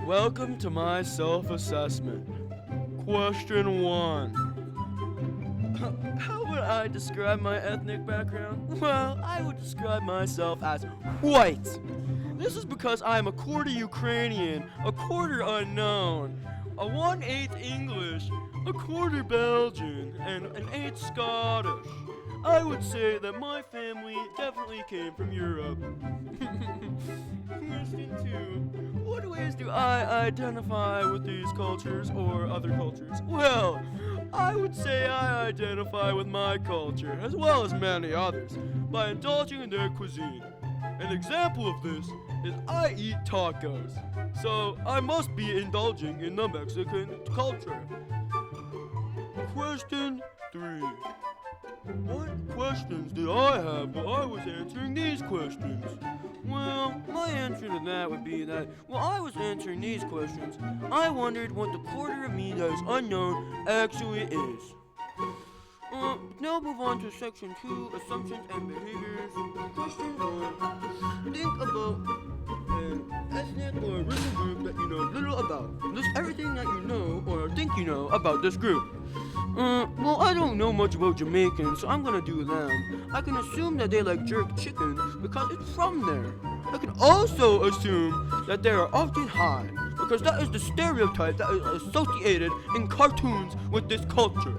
Welcome to my self-assessment. Question 1. How would I describe my ethnic background? Well, I would describe myself as white. This is because I am a quarter Ukrainian, a quarter unknown, a 1/8 English, a quarter Belgian, and an 1/8 Scottish. I would say that my family definitely came from Europe. Question 2. What ways do I identify with these cultures or other cultures? Well, I would say I identify with my culture, as well as many others, by indulging in their cuisine. An example of this is I eat tacos, so I must be indulging in the Mexican culture. Question 3. What questions did I have while I was answering these questions? Well, my answer to that would be that while I was answering these questions, I wondered what the quarter of me that is unknown actually is. Now move on to section 2, assumptions and behaviors. Question 1. Think about an ethnic or racial group that you know little about. List everything that you know or think you know about this group. Well, I don't know much about Jamaicans, so I'm gonna do them. I can assume that they like jerk chicken because it's from there. I can also assume that they are often high, because that is the stereotype that is associated in cartoons with this culture.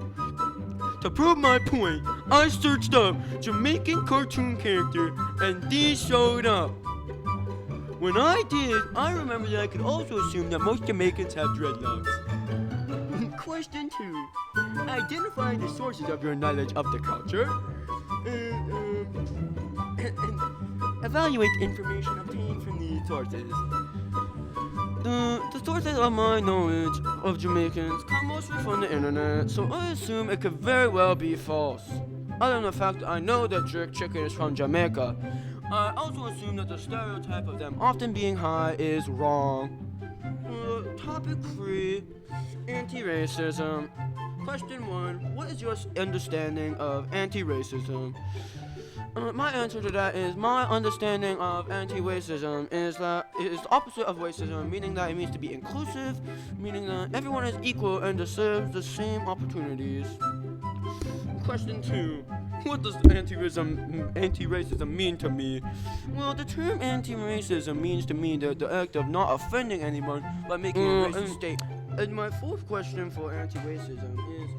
To prove my point, I searched up Jamaican cartoon character and these showed up. When I did, I remember that I could also assume that most Jamaicans have dreadlocks. Question 2. Identify the sources of your knowledge of the culture. Evaluate the information obtained from these sources. The sources of my knowledge of Jamaicans come mostly from the internet, so I assume it could very well be false. Other than the fact that I know that jerk chicken is from Jamaica, I also assume that the stereotype of them often being high is wrong. Topic 3. Anti-racism. Question 1. What is your understanding of anti-racism? My answer to that is my understanding of anti-racism is that it is the opposite of racism, meaning that it means to be inclusive, meaning that everyone is equal and deserves the same opportunities. Question 2. What does anti-racism mean to me? Well, the term anti-racism means to me the act of not offending anyone by making a racist statement. And my fourth question for anti-racism is,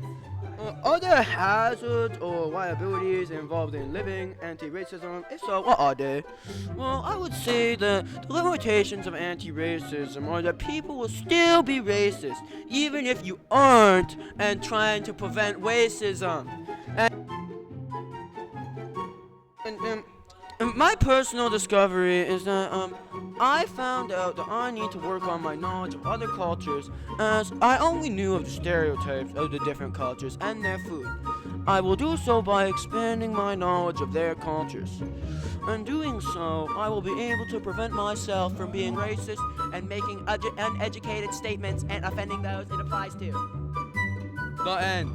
are there hazards or liabilities involved in living anti-racism? If so, what are they? Well, I would say that the limitations of anti-racism are that people will still be racist, even if you aren't and trying to prevent racism. And my personal discovery is that I found out that I need to work on my knowledge of other cultures, as I only knew of the stereotypes of the different cultures and their food. I will do so by expanding my knowledge of their cultures. In doing so, I will be able to prevent myself from being racist and making uneducated statements and offending those it applies to. The end.